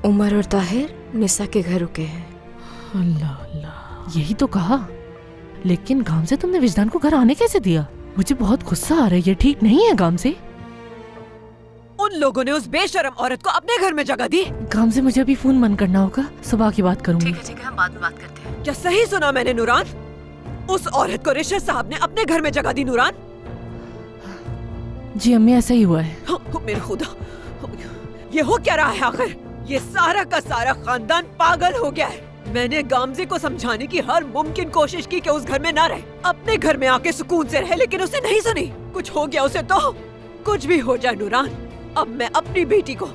उमर और ताहिर निसा के घर रुके हैं। अल्लाह अल्लाह, यही तो कहा। लेकिन गाम से तुमने विजदान को घर आने कैसे दिया? मुझे बहुत गुस्सा आ रहा है, ये ठीक नहीं है गाम से। उन लोगों ने उस बेशरम औरत को अपने घर में जगह दी। गाम से मुझे अभी फोन बंद करना होगा, सुबह की बात करूंगी। ठीक है, हम बाद में बात करते हैं। क्या सही सुना मैंने नूरान? उस औरत को रिशद साहब ने अपने घर में जगह दी नूरान? जी अम्मी, ऐसा ही हुआ है। मेरे खुदा, ये हो क्या रहा है आखिर? ये सारा का सारा खानदान पागल हो गया है। मैंने गामजे को समझाने की हर मुमकिन कोशिश की कि उस घर में ना रहे, अपने घर में आके सुकून से रहे, लेकिन उसे नहीं सुनी। कुछ हो गया उसे तो कुछ भी हो जाए नूरान, अब मैं अपनी बेटी को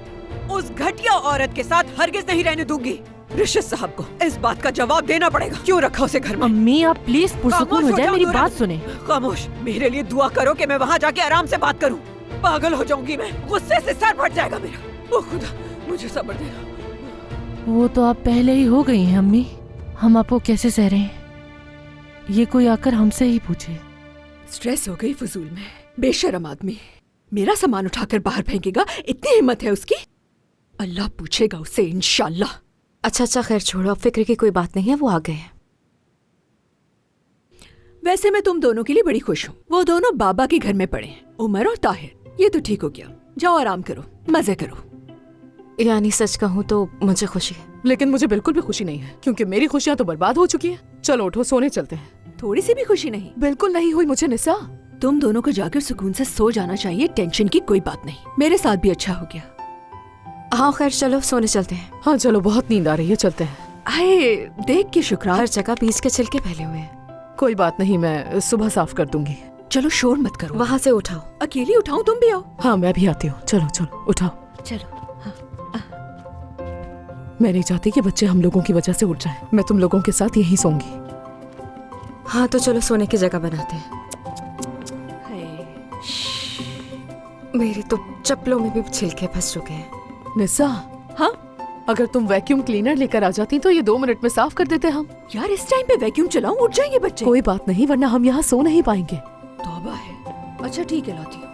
उस घटिया औरत के साथ हरगिज नहीं रहने दूंगी। रिशद साहब को इस बात का जवाब देना पड़ेगा, क्यों रखा उसे घर में। अम्मी आप प्लीज पुरसकून हो जाए, मेरी बात सुने। खामोश, मेरे लिए दुआ करो कि मैं वहाँ जाके आराम से बात करूँ। पागल हो जाऊंगी मैं, गुस्से से सर फट जाएगा मेरा। ओ खुदा, मुझे सब्र देना। वो तो आप पहले ही हो गई हैं अम्मी, हम आपको कैसे सह रहे हैं, ये कोई आकर हमसे ही पूछे। स्ट्रेस हो गई फजूल में। बेशरम आदमी मेरा सामान उठाकर बाहर फेंकेगा, इतनी हिम्मत है उसकी। अल्लाह पूछेगा उससे इंशाल्लाह। अच्छा खैर छोड़ो, अब फिक्र की कोई बात नहीं है, वो आ गए हैं। वैसे मैं तुम दोनों के लिए बड़ी खुश हूँ। वो दोनों बाबा के घर में पड़े हैं, उमर और ताहिर। ये तो ठीक हो गया, जाओ आराम करो, मजे करो। यानी सच कहूँ तो मुझे खुशी है। लेकिन मुझे बिल्कुल भी खुशी नहीं है, क्योंकि मेरी खुशियाँ तो बर्बाद हो चुकी हैं। चलो उठो, सोने चलते हैं। थोड़ी सी भी खुशी नहीं? बिल्कुल नहीं हुई मुझे निसा। तुम दोनों को जाकर सुकून से सो जाना चाहिए, टेंशन की कोई बात नहीं। मेरे साथ भी अच्छा हो गया। हाँ खैर चलो सोने चलते हैं। हाँ चलो, बहुत नींद आ रही है, चलते हैं। हाय देख के शुक्र, हर जगह बीज के छिलके फैले हुए हैं। कोई बात नहीं, मैं सुबह साफ कर दूंगी। चलो शोर मत करो। वहाँ से उठाओ। अकेली उठाऊं, तुम भी आओ। हाँ मैं भी आती हूँ, चलो चलो उठाओ। चलो। मैं नहीं चाहती कि बच्चे हम लोगों की वजह से उठ जाएं। मैं तुम लोगों के साथ यहीं सोऊंगी। हाँ तो चलो सोने की जगह बनाते हैं। मेरी तो चप्पलों में भी छिलके फंस चुके हैं। निसा, हाँ अगर तुम वैक्यूम क्लीनर लेकर आ जाती तो ये 2 मिनट में साफ कर देते हम। यार, इस टाइम पे वैक्यूम चलाऊं, उठ जाएंगे बच्चे। कोई बात नहीं, वरना हम यहाँ सो नहीं पाएंगे। तौबा है। अच्छा ठीक है, लाती हूँ।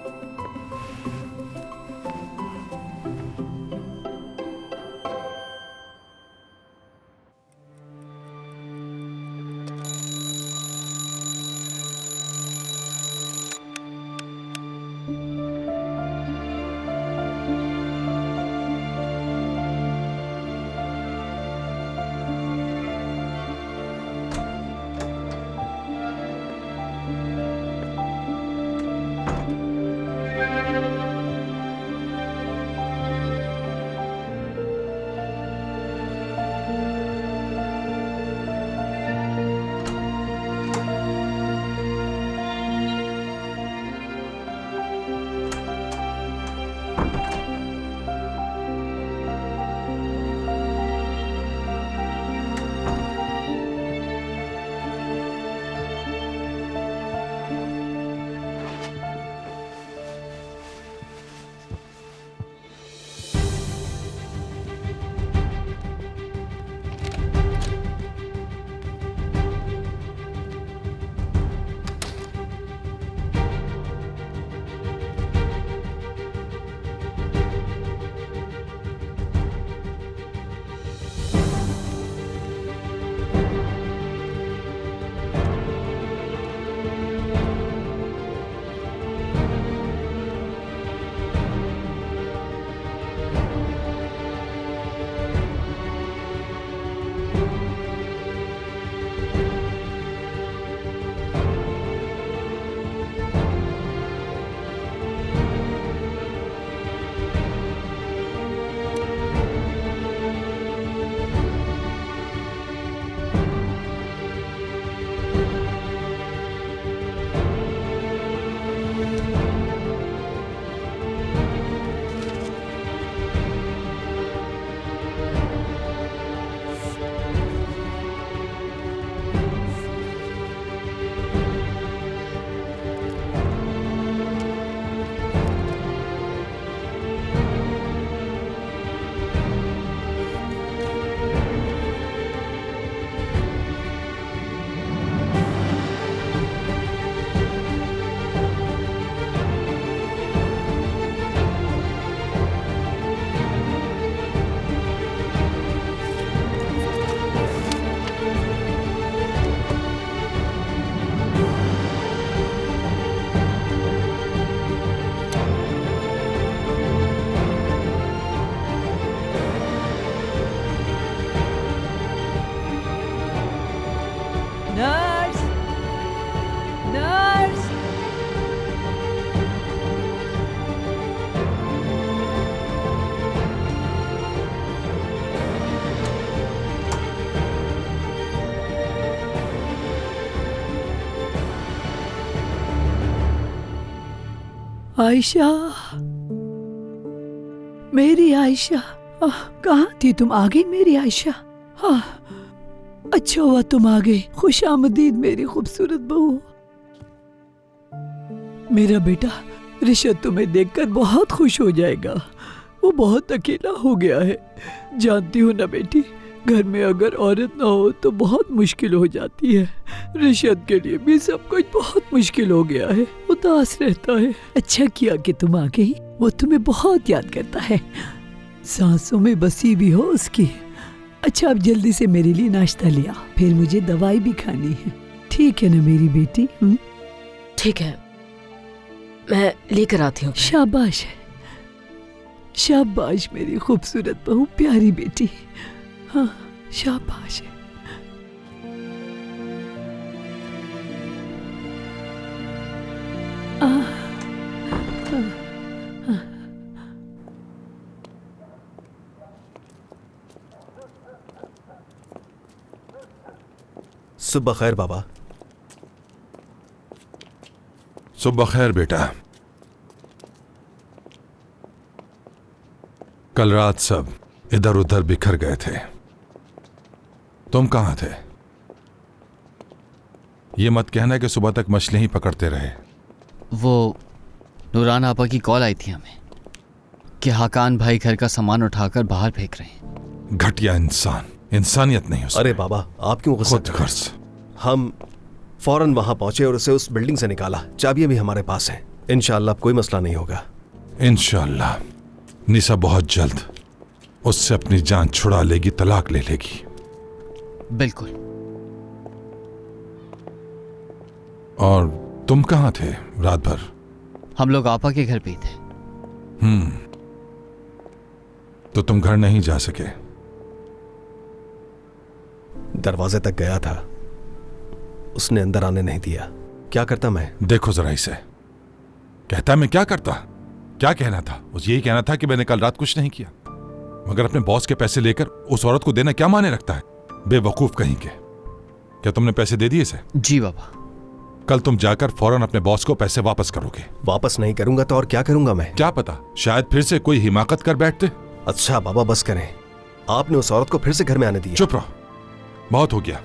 Nurse, nurse. आयशा, मेरी आयशा, कहाँ थी तुम? आ गई मेरी आयशा? हाँ, अच्छा हुआ तुम आ गई। खुश आमदीद मेरी खूबसूरत बहू। मेरा बेटा ऋषभ तुम्हें देखकर बहुत खुश हो जाएगा। वो बहुत अकेला हो गया है। जानती हो ना बेटी, घर में अगर औरत ना हो तो बहुत मुश्किल हो जाती है। ऋषभ के लिए भी सब कुछ बहुत मुश्किल हो गया है। उदास रहता है। अच्छा किया कि तुम आ गई। वो तुम्हें बहुत याद करता है। सांसों में बसी भी हो उसकी। अच्छा, अब जल्दी से मेरे लिए नाश्ता ले आ, फिर मुझे दवाई भी खानी है। ठीक है ना मेरी बेटी? ठीक है, मैं लेकर आती हूँ। शाबाश है, शाबाश मेरी खूबसूरत बहू, प्यारी बेटी। हाँ, शाबाश है। सुबह खैर बाबा। सुबह खैर बेटा। कल रात सब इधर उधर बिखर गए थे। तुम कहां थे? ये मत कहना कि सुबह तक मछली ही पकड़ते रहे। वो नूरान आपा की कॉल आई थी हमें कि हाकान भाई घर का सामान उठाकर बाहर फेंक रहे हैं। घटिया इंसान, इंसानियत नहीं उसमें। अरे बाबा, आप क्यों गुस्सा कर रहे हैं? हम फौरन वहां पहुंचे और उसे उस बिल्डिंग से निकाला। चाबियां भी हमारे पास हैं। इंशाअल्लाह कोई मसला नहीं होगा। इंशाअल्लाह निशा बहुत जल्द उससे अपनी जान छुड़ा लेगी, तलाक ले लेगी। बिल्कुल। और तुम कहां थे रात भर? हम लोग आपा के घर पे ही थे। तो तुम घर नहीं जा सके? दरवाजे तक गया था, उसने अंदर आने नहीं दिया। क्या करता मैं? देखो जरा इसे। कहता मैं क्या करता? क्या कहना था? उस यही कहना था कि मैंने कल रात कुछ नहीं किया। मगर अपने बॉस के पैसे लेकर उस औरत को देना क्या माने रखता है? बेवकूफ कहीं के। क्या तुमने पैसे दे दिए इसे? जी बाबा। कल तुम जाकर फौरन अपने बॉस को पैसे वापस करोगे। वापस नहीं करूंगा तो और क्या करूंगा मैं? क्या पता, शायद फिर से कोई हिमाकत कर बैठते। अच्छा बाबा बस करें। आपने उस औरत को फिर से घर में आने दिया। चुप रहो, बहुत हो गया।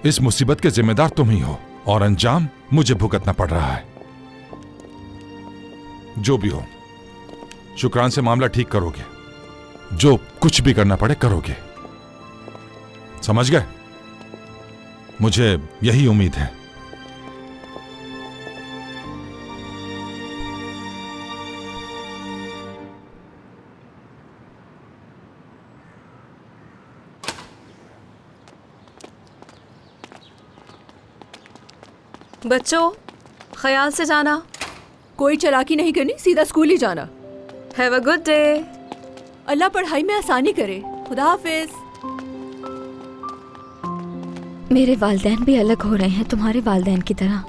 इस मुसीबत के जिम्मेदार तुम ही हो और अंजाम मुझे भुगतना पड़ रहा है। जो भी हो, शुक्रान से मामला ठीक करोगे। जो कुछ भी करना पड़े करोगे। समझ गए? मुझे यही उम्मीद है। बच्चों, ख्याल से जाना। कोई चालाकी नहीं करनी, सीधा स्कूल ही जाना। Have a good day. अल्लाह पढ़ाई में आसानी करे। खुदा हाफिज। मेरे वालिदैन भी अलग हो रहे हैं तुम्हारे वालिदैन की तरह।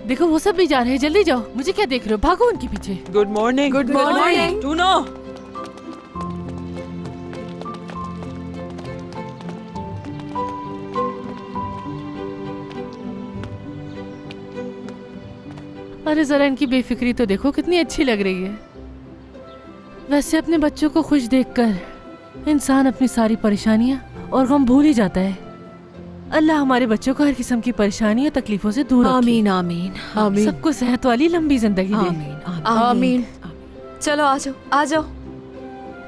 देखो वो सब भी जा रहे हैं, जल्दी जाओ। मुझे क्या देख रहे हो? भागो उनके पीछे। Good morning. Good morning. टूनो। अरे जरा इनकी बेफिक्री तो देखो, कितनी अच्छी लग रही है। वैसे अपने बच्चों को खुश देखकर इंसान अपनी सारी परेशानियां और गम भूल ही जाता है। अल्लाह हमारे बच्चों को हर किस्म की परेशानी और तकलीफों से दूर रखे। आमीन आमीन आमीन सबको सेहत वाली लंबी जिंदगी दे। आमीन आमीन। चलो आ जाओ, आ जाओ।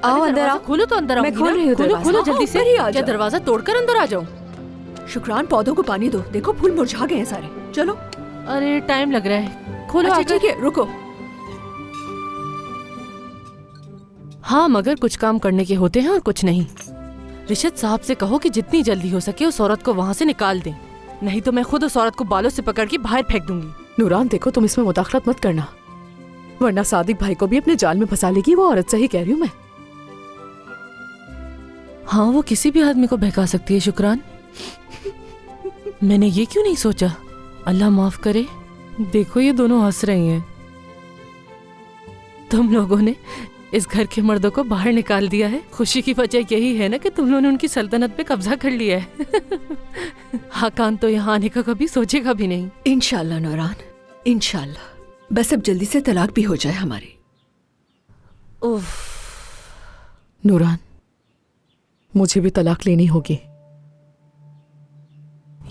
आओ अरे अंदर दरवाजा आओ। खोलो तो अंदर मैं आऊंगी खोल ना। रही हूँ खोलो दरवाजा। खोलो जल्दी से। ऊपर ही आ क्या जाओ। दरवाजा तोड़कर अंदर आ जाऊं? शुक्रान, पौधों को पानी दो। देखो फूल मुरझा गए हैं सारे। चलो। अरे टाइम लग रहा है। खोलो अच्छा आकर। ठीक है, रुको। हाँ, मगर कुछ काम करने के होते हैं और कुछ नहीं। रिशद साहब से कहो कि जितनी जल्दी हो सके उस औरत को वहाँ से निकाल दें, नहीं तो मैं खुद उस औरत को बालों से पकड़ के बाहर फेंक दूंगी। नूरान देखो, तुम इसमें मुदाखलत मत करना, वरना सादिक भाई को भी अपने जाल में फंसा लेगी वो औरत। सही कह रही हूँ मैं। हाँ, वो किसी भी आदमी को बहका सकती है शुक्रान। मैंने ये क्यों नहीं सोचा? अल्लाह माफ करे। देखो ये दोनों हंस रही हैं। तुम लोगों ने इस घर के मर्दों को बाहर निकाल दिया है। खुशी की वजह यही है ना कि तुम लोगों ने उनकी सल्तनत पे कब्जा कर लिया है। हाकान तो यहाँ आने का कभी सोचेगा भी नहीं। इंशाल्लाह नूरान, इंशाल्लाह। बस अब जल्दी से तलाक भी हो जाए हमारी। उफ, नूरान, मुझे भी तलाक लेनी होगी।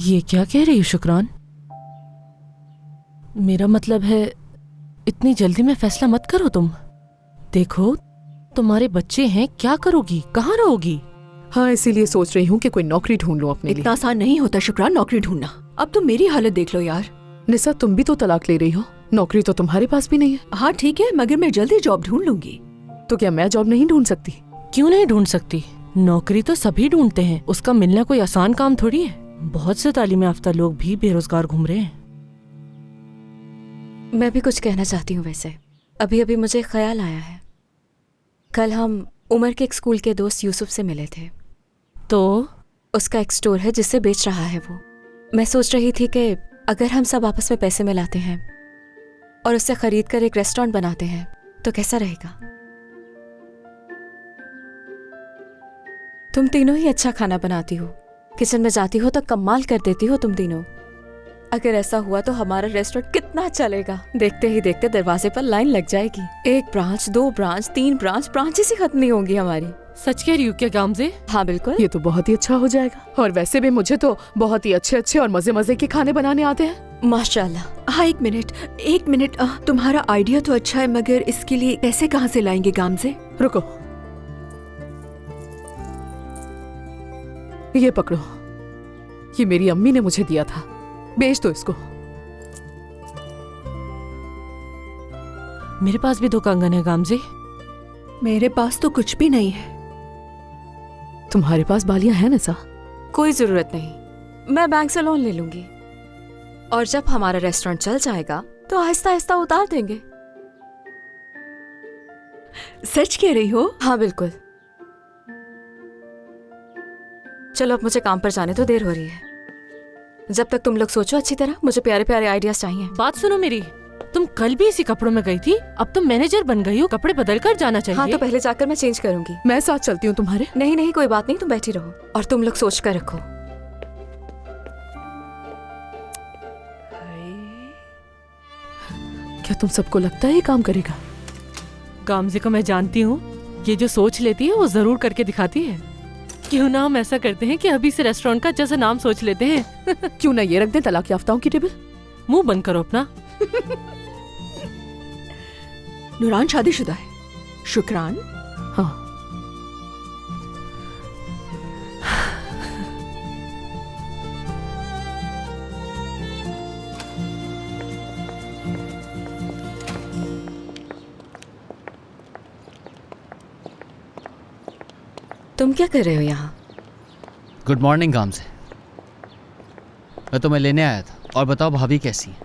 ये क्या कह रही हो शुक्रान? मेरा मतलब है इतनी जल्दी में फैसला मत करो तुम। देखो तुम्हारे बच्चे हैं, क्या करोगी, कहाँ रहोगी? हाँ, इसीलिए सोच रही हूँ कि कोई नौकरी ढूंढ लूं अपने लिए। इतना आसान नहीं होता शुक्रान नौकरी ढूंढना। अब तुम मेरी हालत देख लो यार। निसा, तुम भी तो तलाक ले रही हो, नौकरी तो तुम्हारे पास भी नहीं है। हाँ ठीक है, मगर मैं जल्दी जॉब ढूंढ लूंगी। तो क्या मैं जॉब नहीं ढूंढ सकती? क्यों नहीं ढूंढ सकती? नौकरी तो सभी ढूंढते हैं, उसका मिलना कोई आसान काम थोड़ी है। बहुत से तालीम याफ्ता लोग भी बेरोजगार घूम रहे हैं। मैं भी कुछ कहना चाहती हूँ। वैसे अभी अभी मुझे ख्याल आया है, कल हम उमर के एक स्कूल के दोस्त यूसुफ से मिले थे। तो उसका एक स्टोर है जिससे बेच रहा है वो। मैं सोच रही थी कि अगर हम सब आपस में पैसे मिलाते हैं और उससे खरीद कर एक रेस्टोरेंट बनाते हैं तो कैसा रहेगा? तुम तीनों ही अच्छा खाना बनाती हो, किचन में जाती हो तो कमाल कर देती हो तुम तीनों। अगर ऐसा हुआ तो हमारा रेस्टोरेंट कितना चलेगा। देखते ही देखते दरवाजे पर लाइन लग जाएगी। 1 ब्रांच, 2 ब्रांच, 3 ब्रांच, ब्रांचेस ही खत्म नहीं होंगी हमारी। सच कह रही हूँ क्या गामजे? हाँ बिल्कुल। ये तो बहुत ही अच्छा हो जाएगा। और वैसे भी मुझे तो बहुत ही अच्छे अच्छे और मजे मजे के खाने बनाने आते हैं। माशाल्लाह। हाँ एक मिनट, तुम्हारा आइडिया तो अच्छा है, मगर इसके लिए पैसे कहाँ से लाएंगे गामजे? रुको, ये पकड़ो, ये मेरी अम्मी ने मुझे दिया था, बेच दो इसको। मेरे पास भी 2 कंगन है गामजे। मेरे पास तो कुछ भी नहीं है। तुम्हारे पास बालियां हैं ना? सा कोई जरूरत नहीं, मैं बैंक से लोन ले लूंगी और जब हमारा रेस्टोरेंट चल जाएगा तो आहिस्ता आहिस्ता उतार देंगे। सच कह रही हो? हाँ बिल्कुल। चलो अब मुझे काम पर जाने तो देर हो रही है। जब तक तुम लोग सोचो अच्छी तरह, मुझे प्यारे प्यारे आइडियाज चाहिए। बात सुनो मेरी, तुम कल भी इसी कपड़ों में गई थी, अब तुम मैनेजर बन गई हो, कपड़े बदल कर जाना चाहिए। हाँ तो पहले जाकर मैं चेंज करूंगी। मैं साथ चलती हूँ तुम्हारे। नहीं नहीं कोई बात नहीं, तुम बैठी रहो और तुम लोग सोच कर रखो। क्या तुम सबको लगता है ये काम करेगा? गामजे को मैं जानती हूँ, ये जो सोच लेती है वो जरूर करके दिखाती है। क्यों ना हम ऐसा करते हैं कि अभी से रेस्टोरेंट का जैसा नाम सोच लेते हैं। क्यों ना ये रख दें तलाक याफ्ताओं की टेबल? मुंह बंद करो अपना। नूरान शादीशुदा है। शुक्रान? हाँ। तुम क्या कर रहे हो यहाँ? गुड मॉर्निंग गामजे। मैं तुम्हें लेने आया था। और बताओ भाभी कैसी है?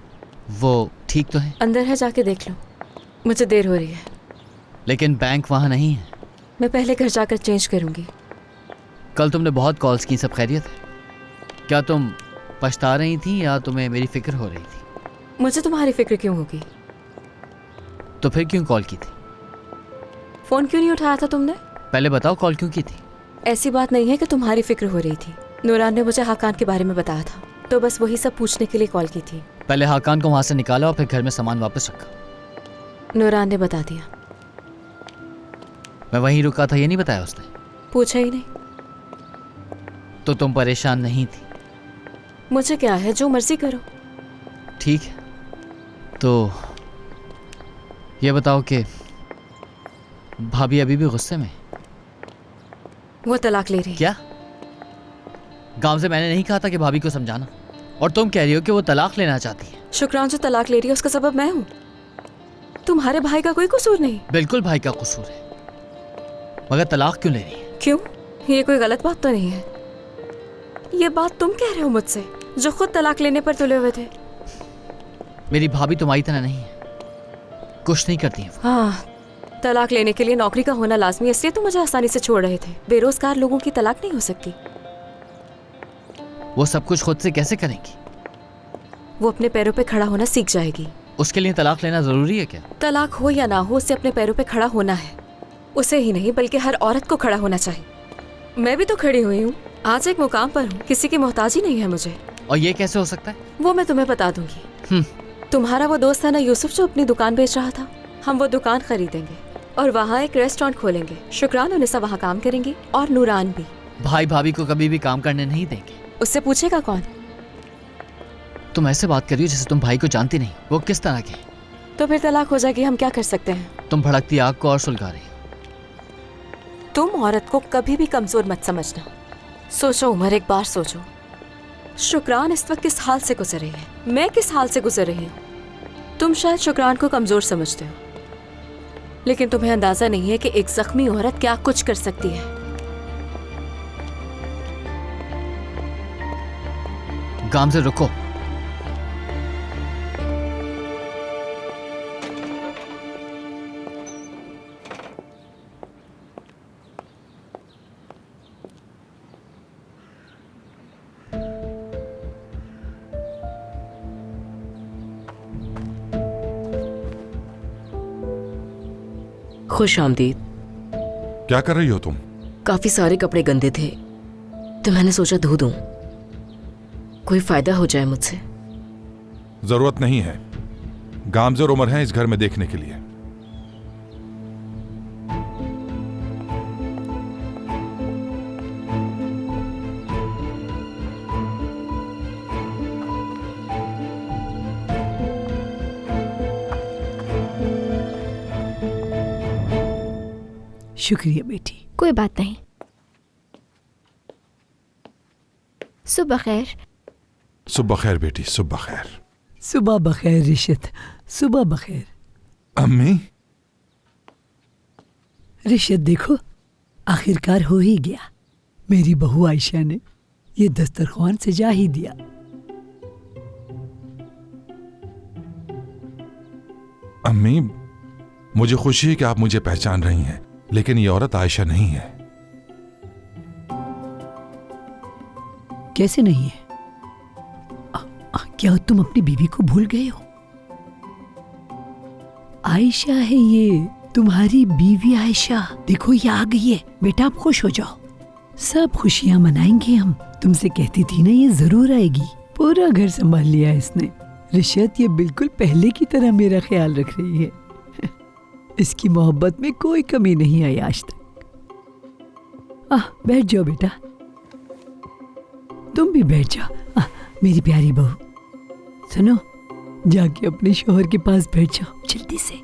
वो ठीक तो है? अंदर है, जाके देख लो, मुझे देर हो रही है। लेकिन बैंक वहाँ नहीं है। मैं पहले घर जाकर चेंज करूंगी। कल तुमने बहुत कॉल्स की, सब खैरियत है? क्या तुम पछता रही थी या तुम्हें मेरी फिक्र हो रही थी? मुझे तुम्हारी फिक्र क्यों होगी? तो फिर क्यों कॉल की थी? फोन क्यों नहीं उठाया था तुमने? पहले बताओ कॉल क्यों की थी? ऐसी बात नहीं है कि तुम्हारी फिक्र हो रही थी। नूरान ने मुझे हाकान के बारे में बताया था, तो बस वही सब पूछने के लिए कॉल की थी। पहले हाकान को वहाँ से निकाला और फिर घर में सामान वापस रखा। नूरान ने बता दिया। मैं वहीं रुका था, ये नहीं बताया उसने? पूछा ही नहीं। तो तुम परेशान नहीं थी? मुझे क्या है, जो मर्जी करो। ठीक है, तो ये बताओ कि भाभी अभी भी गुस्से में? वो तलाक ले रही। क्या? गांव से मैंने नहीं कहा था कि भाभी को समझाना, और तुम कह रही हो कि वो तलाक लेना चाहती है। शुक्रान जो तलाक ले रही है उसका सबब मैं हूँ, तुम्हारे भाई का कोई कसूर नहीं। बिल्कुल भाई का कसूर है, मगर तलाक क्यों ले रही है? क्यों? ये कोई गलत बात तो नहीं है। ये बात तुम कह रहे हो मुझसे, जो खुद तलाक लेने पर तुले हुए थे। मेरी भाभी तुम्हारी तरह नहीं है, कुछ नहीं करती है। हाँ तलाक लेने के लिए नौकरी का होना लाजमी है, इसलिए तुम मुझे आसानी से छोड़ रहे थे। बेरोजगार लोगों की तलाक नहीं हो सकती। वो सब कुछ खुद से कैसे करेंगी? वो अपने पैरों पे खड़ा होना सीख जाएगी। उसके लिए तलाक लेना जरूरी है क्या? तलाक हो या ना हो, उसे अपने पैरों पे खड़ा होना है। उसे ही नहीं बल्कि हर औरत को खड़ा होना चाहिए। मैं भी तो खड़ी हुई हूँ, आज एक मुकाम पर हूँ, किसी की मोहताजी नहीं है मुझे। और ये कैसे हो सकता है? वो मैं तुम्हें बता दूंगी। तुम्हारा वो दोस्त है ना यूसुफ, जो अपनी दुकान बेच रहा था, हम वो दुकान खरीदेंगे और वहाँ एक रेस्टोरेंट खोलेंगे। शुक्रान और निसा वहाँ काम करेंगी और नूरान भी। भाई भाभी को कभी भी काम करने नहीं देंगे। उससे पूछेगा कौन? तुम ऐसे बात कर रही हो जैसे तुम भाई को जानती नहीं। वो किस तरह के? तो फिर तलाक हो जाएगी, हम क्या कर सकते हैं? तुम भड़कती आग को और सुलगा रही हो। तुम औरत को कभी भी कमजोर मत समझना। सोचो उमर, एक बार सोचो, शुक्रान इस वक्त किस हाल से गुजर रही है, मैं किस हाल से गुजर रही हूँ। तुम शायद शुक्रान को कमजोर समझते हो, लेकिन तुम्हें अंदाजा नहीं है कि एक जख्मी औरत क्या कुछ कर सकती है। गामज़े रुको। खुश आमदीद। क्या कर रही हो तुम? काफी सारे कपड़े गंदे थे तो मैंने सोचा धो दूं, कोई फायदा हो जाए मुझसे। जरूरत नहीं है, गामज़े और उमर हैं इस घर में देखने के लिए। शुक्रिया बेटी। कोई बात नहीं। सुबह खैर। सुबह खैर बेटी, सुबह खैर। सुबह बखैर रिशत, सुबह बखैर। अम्मी। रिशत देखो, आखिरकार हो ही गया। मेरी बहू आयशा ने ये दस्तरख्वान सजा ही दिया। अम्मी, मुझे खुशी है कि आप मुझे पहचान रही हैं, लेकिन ये औरत आयशा नहीं है। कैसे नहीं है? क्या तुम अपनी बीवी को भूल गए हो? आयशा है ये, तुम्हारी बीवी आयशा। देखो ये आ गई है। बेटा आप खुश हो जाओ, सब खुशियां मनाएंगे हम। तुमसे कहती थी ना ये जरूर आएगी। पूरा घर संभाल लिया इसने। रिशत ये बिल्कुल पहले की तरह मेरा ख्याल रख रही है। इसकी मोहब्बत में कोई कमी नहीं आई आज तक। बैठ जाओ बेटा, तुम भी बैठ जाओ। मेरी प्यारी बहू, सुनो, जाके अपने शोहर के पास बैठ जाओ जल्दी से।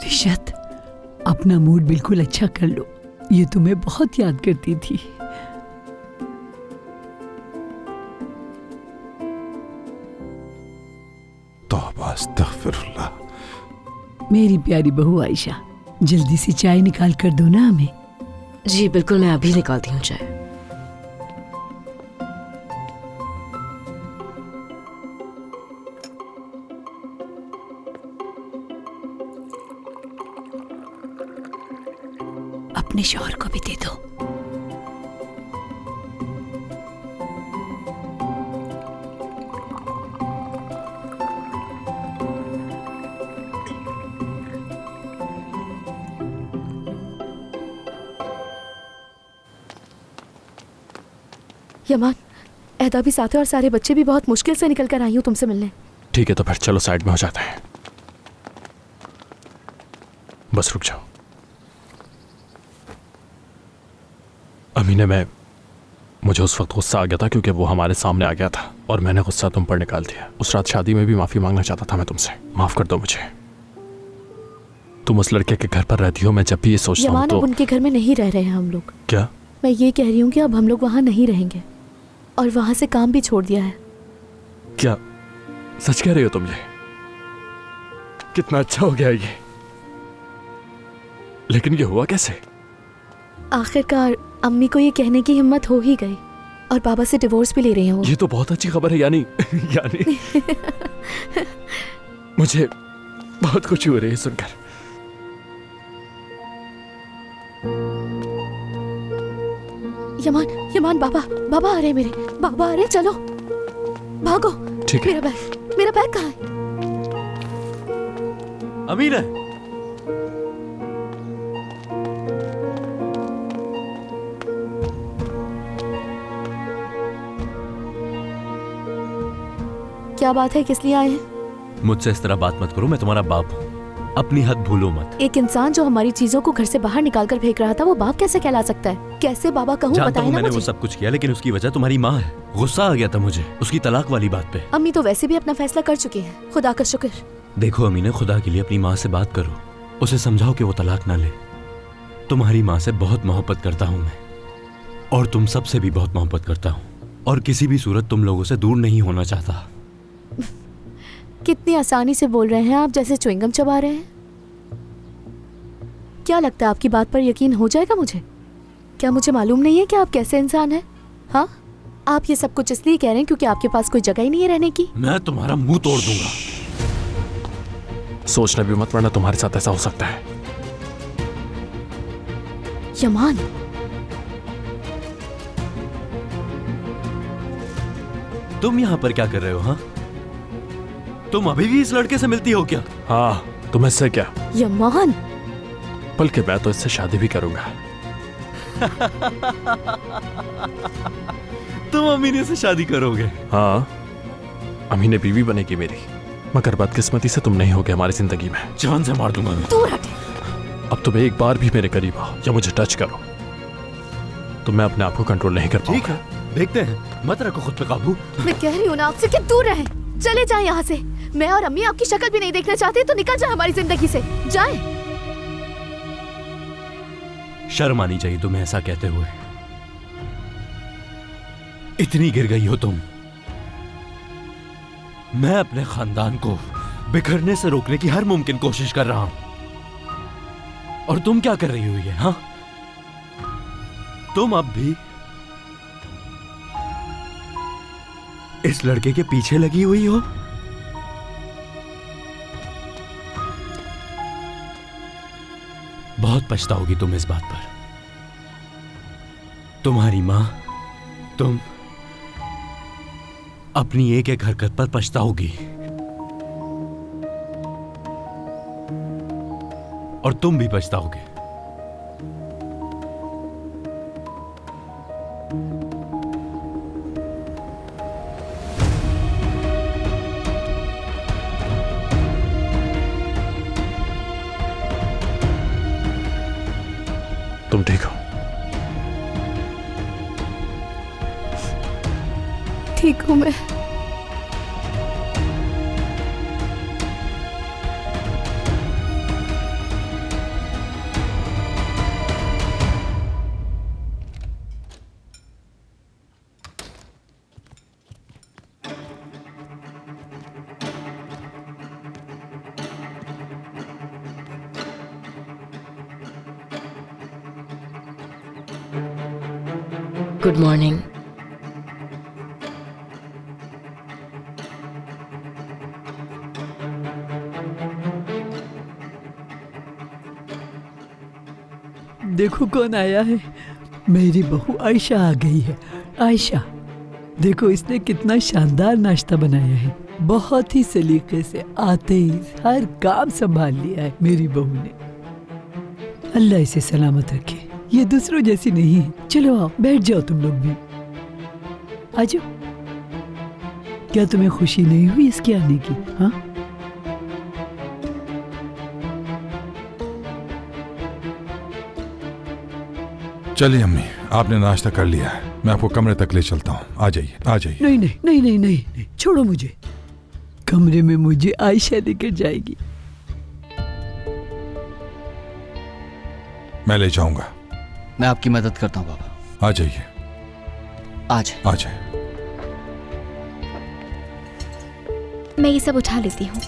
रिशत, अपना मूड बिल्कुल अच्छा कर लो, ये तुम्हें बहुत याद करती थी। तौबा अस्तगफिरुल्लाह। मेरी प्यारी बहू आयशा, जल्दी से चाय निकाल कर दो ना हमें। जी बिल्कुल, मैं अभी निकालती हूँ चाय। अपने शौहर को भी दे दो। यमान, एदा भी साथ है और सारे बच्चे भी। बहुत मुश्किल से निकल कर आई हूँ तुमसे मिलने। ठीक है तो फिर चलो साइड में हो जाते हैं। बस रुक जाओ। अमीने, मुझे उस वक्त गुस्सा आ गया था क्योंकि वो हमारे सामने आ गया था और मैंने गुस्सा तुम पर निकाल दिया। उस रात शादी में भी माफ़ी मांगना चाहता था मैं तुमसे। माफ़ कर दो मुझे। तुम उस लड़के के घर पर रहती हो, मैं जब भी ये सोचता हूँ तो। अब उनके घर में नहीं रह रहे हैं हम लोग। क्या? मैं ये कह रही हूँ कि अब हम लोग वहाँ नहीं रहेंगे और वहाँ से काम भी छोड़ दिया है। क्या सच कह रही हो तुम? ये कितना अच्छा हो गया ये। लेकिन ये हुआ कैसे? आखिरकार अम्मी को ये कहने की हिम्मत हो ही गई। और बाबा से डिवोर्स भी ले रही हैं वो। ये तो बहुत अच्छी खबर है यानी यानी मुझे बहुत खुशी हो रही है सुनकर। यमान यमान, बाबा बाबा आ रहे हैं, मेरे बाबा आ रहे हैं, चलो भागो। ठीक है। मेरा बैग कहाँ है? अमीर है। क्या बात है, किस लिए आए हैं? मुझसे इस तरह बात मत करो, मैं तुम्हारा बाप हूँ, अपनी हद भूलो मत। एक इंसान जो हमारी चीजों को घर से बाहर निकाल कर फेंक रहा था, वो बाप कैसे कहला सकता है? कैसे बाबा कहूँ, जानता बताए हूँ ना मैंने मुझे। वो सब कुछ किया, लेकिन उसकी वजह तुम्हारी माँ है। गुस्सा आ गया था मुझे उसकी तलाक वाली बात पे। अम्मी तो वैसे भी अपना फैसला कर चुकी हैं, खुदा का शुक्र। देखो अमीना, खुदा के लिए अपनी माँ से बात करो, उसे समझाओ कि वो तलाक ना ले। तुम्हारी माँ से बहुत मोहब्बत करता हूँ मैं, और तुम सबसे भी बहुत मोहब्बत करता हूँ, और किसी भी सूरत तुम लोगों से दूर नहीं होना चाहता। कितनी आसानी से बोल रहे हैं आप, जैसे च्युइंगम चबा रहे हैं। क्या लगता है आपकी बात पर यकीन हो जाएगा मुझे? क्या मुझे मालूम नहीं है कि आप कैसे इंसान हैं? हाँ, आप ये सब कुछ इसलिए कह रहे हैं क्योंकि आपके पास कोई जगह ही नहीं है रहने की। मैं तुम्हारा मुंह तोड़ दूंगा। सोचना भी मत, वरना तुम्हारे साथ ऐसा हो सकता है। यमान, तुम यहाँ पर क्या कर रहे हो? हाँ, तुम अभी भी इस लड़के से मिलती हो क्या? हाँ, तुम्हें से क्या? यमान, बल्कि मैं तो इससे शादी भी करूंगा। तुम अमीने से शादी करोगे? हाँ, अमीने बीवी बनेगी मेरी, मगर बदकिस्मती से तुम नहीं होगे हमारी जिंदगी में। जान से मार दूंगा मैं। दूर हटे। अब तुम एक बार भी मेरे करीब आओ या मुझे टच करो तो मैं अपने आप को कंट्रोल नहीं कर पाऊंगा। ठीक है, देखते हैं, मत रखो खुद पे काबू। मैं कह रही हूँ ना आपसे कि दूर रहें, चले जाएं यहाँ से। मैं और अम्मी आपकी शक्ल भी नहीं देखना चाहते, तो निकल जाए हमारी जिंदगी से, जाएं। शर्म आनी चाहिए तुम्हें ऐसा कहते हुए। इतनी गिर गई हो तुम। मैं अपने खानदान को बिखरने से रोकने की हर मुमकिन कोशिश कर रहा हूं, और तुम क्या कर रही हो ये? हाँ, तुम अब भी इस लड़के के पीछे लगी हुई हो। बहुत पछताओगी तुम इस बात पर। तुम्हारी मां, तुम अपनी एक एक हरकत पर पछताओगी, और तुम भी पछताओगे। तुम ठीक हो? ठीक हूं मैं। Good morning. देखो कौन आया है, मेरी बहू आयशा आ गई है। आयशा, देखो इसने कितना शानदार नाश्ता बनाया है। बहुत ही सलीके से आते ही हर काम संभाल लिया है मेरी बहू ने। अल्लाह इसे सलामत रखे, ये दूसरों जैसी नहीं है। चलो आओ, बैठ जाओ तुम लोग भी, आ जाओ। क्या तुम्हें खुशी नहीं हुई इसके आने की? हाँ, चलिए अम्मी, आपने नाश्ता कर लिया है, मैं आपको कमरे तक ले चलता हूँ। आ जाइए, आ जाइए। नहीं नहीं नहीं नहीं नहीं नहीं, छोड़ो मुझे। कमरे में मुझे आयशा लेकर जाएगी। मैं ले जाऊंगा। मैं आपकी मदद करता हूँ बाबा। आ जाइए, आज आ जाइए। मैं ये सब उठा लेती हूँ।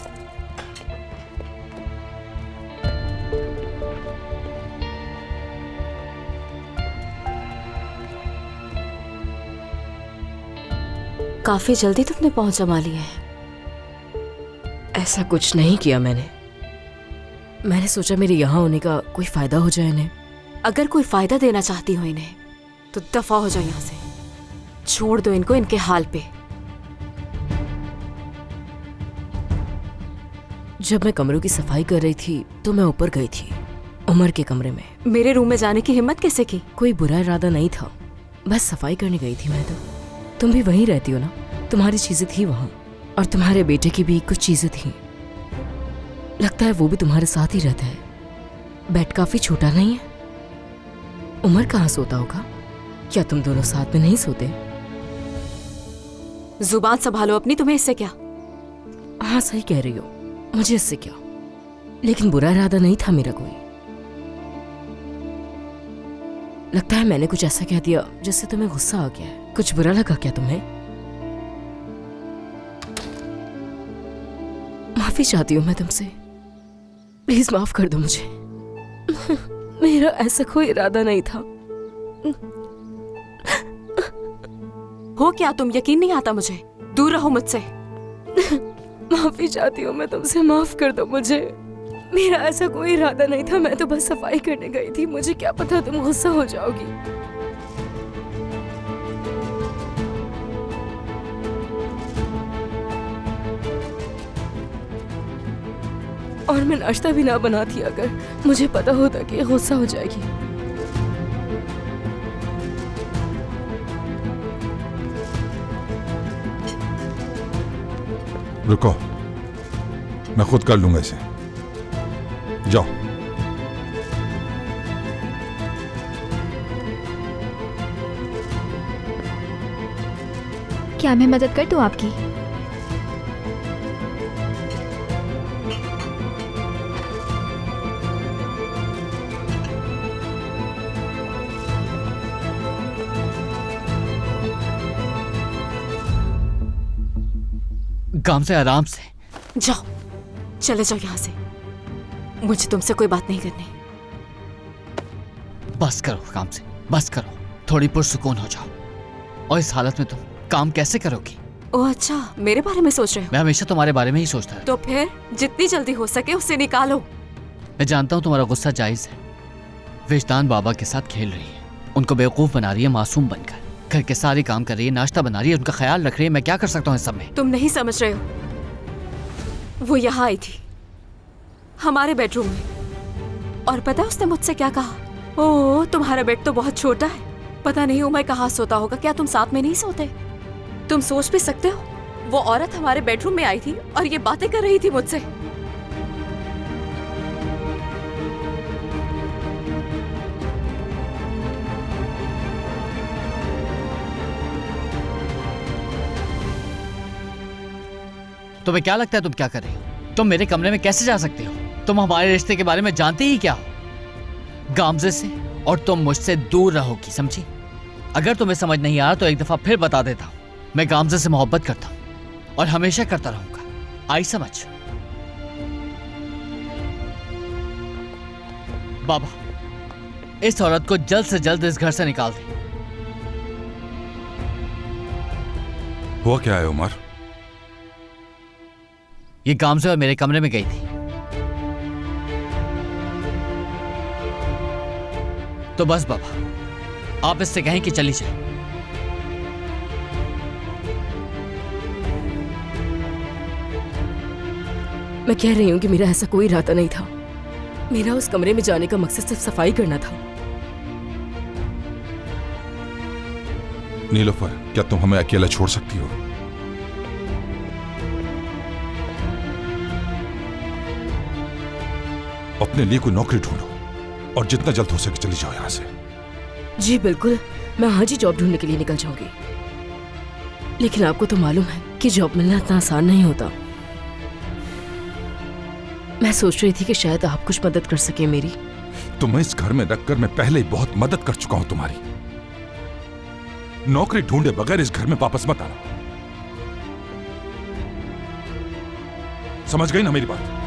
काफी जल्दी तुमने पहुंच जमा ली है। ऐसा कुछ नहीं किया मैंने सोचा मेरे यहाँ होने का कोई फायदा हो जाए इन्हें। अगर कोई फायदा देना चाहती हो इन्हें तो दफा हो जाओ यहाँ से। छोड़ दो इनको इनके हाल पे। जब मैं कमरों की सफाई कर रही थी तो मैं ऊपर गई थी, उमर के कमरे में। मेरे रूम में जाने की हिम्मत कैसे की? कोई बुरा इरादा नहीं था, बस सफाई करने गई थी मैं तो। तुम भी वहीं रहती हो ना, तुम्हारी चीजें थी वहां, और तुम्हारे बेटे की भी कुछ चीजें थी। लगता है वो भी तुम्हारे साथ ही रहता है। बेड काफी छोटा नहीं है? उमर कहाँ सोता होगा? क्या तुम दोनों साथ में नहीं सोते? जुबान संभालो अपनी, तुम्हें इससे क्या? हाँ सही कह रही हो, मुझे इससे क्या, लेकिन बुरा इरादा नहीं था मेरा कोई। लगता है मैंने कुछ ऐसा कह दिया जिससे तुम्हें गुस्सा आ गया है। कुछ बुरा लगा क्या तुम्हें? माफी चाहती हूँ मैं तुमसे, प्लीज माफ कर दो मुझे। मेरा ऐसा कोई इरादा नहीं था। हो क्या तुम? यकीन नहीं आता मुझे। दूर रहो मुझसे। माफी चाहती हूँ मैं तुमसे, माफ कर दो मुझे। मेरा ऐसा कोई इरादा नहीं था, मैं तो बस सफाई करने गई थी। मुझे क्या पता तुम गुस्सा हो जाओगी। और मैं नाश्ता भी ना बनाती अगर मुझे पता होता कि गुस्सा हो जाएगी। रुको, मैं खुद कर लूंगा इसे। जाओ। क्या मैं मदद कर दूं आपकी? काम से आराम से जाओ, चले जाओ यहाँ से। मुझे तुमसे कोई बात नहीं करनी। बस करो काम से, बस करो, थोड़ी पुरसुकून हो जाओ। और इस हालत में तुम काम कैसे करोगी? ओह अच्छा, मेरे बारे में सोच रहे हो? मैं हमेशा तुम्हारे बारे में ही सोचता है। तो फिर जितनी जल्दी हो सके उसे निकालो। मैं जानता हूँ तुम्हारा गुस्सा जायज है। विजदान बाबा के साथ खेल रही है, उनको बेवकूफ बना रही है मासूम बनकर। घर के सारे काम कर रही है, नाश्ता बना रही है, उनका ख्याल रख रही है। मैं क्या कर सकता हूँ इस सब में? तुम नहीं समझ रहे हो। वो यहाँ आई थी हमारे बेडरूम में, और पता है उसने मुझसे क्या कहा? ओह तुम्हारा बेड तो बहुत छोटा है, पता नहीं उमर कहाँ सोता होगा। क्या तुम साथ में नहीं सोते? तुम सोच भी सकते हो, वो औरत हमारे बेडरूम में आई थी और ये बातें कर रही थी मुझसे। तुम्हें क्या लगता है तुम क्या कर रही हो? तुम मेरे कमरे में कैसे जा सकते हो? तुम हमारे रिश्ते के बारे में जानती ही क्या हो? गामजे से और तुम मुझसे दूर रहोगी, समझी? अगर तुम्हें समझ नहीं आ रहा तो एक दफा फिर बता देता हूं। मैं गामजे से मोहब्बत करता हूं और हमेशा करता रहूंगा। आई समझ? बाबा, इस औरत को जल्द से जल्द इस घर से निकाल दे। हुआ क्या है उमर? ये गामजे और मेरे कमरे में गई थी, तो बस बाबा आप इससे कहें कि चली जाए। मैं कह रही हूँ कि मेरा ऐसा कोई इरादा नहीं था। मेरा उस कमरे में जाने का मकसद सिर्फ सफाई करना था। नीलोफर, क्या तुम हमें अकेला छोड़ सकती हो? अपने लिए कोई नौकरी ढूंढो और जितना जल्द हो सके चली जाओ यहां से। जी बिल्कुल, मैं आज ही जॉब ढूंढने के लिए निकल जाऊंगी। लेकिन आपको तो मालूम है कि जॉब मिलना इतना आसान नहीं होता। मैं सोच रही थी कि शायद आप कुछ मदद कर सके मेरी। तुम्हें इस घर में रखकर मैं पहले ही बहुत मदद कर चुका हूं तुम्हारी। नौकरी ढूंढे बगैर इस घर में वापस मत आना, समझ गई ना मेरी बात?